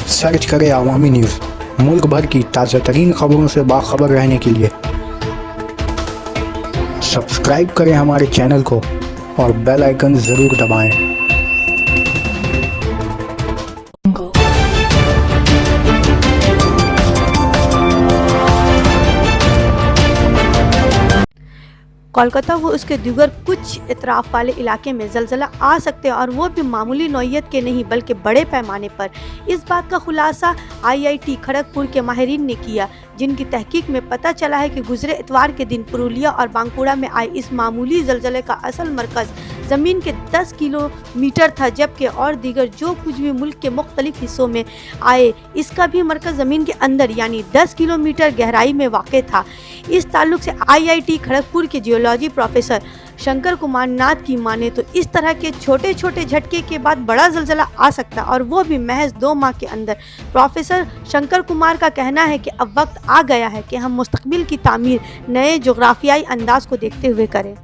Search करें अवामी news. मुल्क भर की ताज़ा तरीन खबरों से बाखबर रहने के लिए सब्सक्राइब करें हमारे चैनल को और बेल आइकन ज़रूर दबाएं। कोलकाता व उसके दीगर कुछ इतराफ़ वाले इलाके में ज़लज़ला आ सकते हैं और वो भी मामूली नौइयत के नहीं बल्कि बड़े पैमाने पर। इस बात का खुलासा IIT खड़गपुर के माहिरीन ने किया, जिनकी तहकीक में पता चला है कि गुज़रे इतवार के दिन पुरुलिया और बांकुड़ा में आए इस मामूली ज़लज़ले का असल मरकज़ ज़मीन के 10 किलोमीटर था, जबकि और दीगर जो कुछ भी मुल्क के मुख्तलिफ हिस्सों में आए इसका भी मरकज़ ज़मीन के अंदर यानी 10 किलोमीटर गहराई में वाक़ था। इस ताल्लुक़ से IIT खड़गपुर के जियोलॉजी प्रोफेसर शंकर कुमार नाथ की माने तो इस तरह के छोटे छोटे झटके के बाद बड़ा ज़लज़ला आ सकता और वो भी महज 2 माह के अंदर। प्रोफेसर शंकर कुमार का कहना है कि अब वक्त आ गया है कि हम मुस्तक़बिल की तामीर नए जोग्राफियाई अंदाज़ को देखते हुए करें।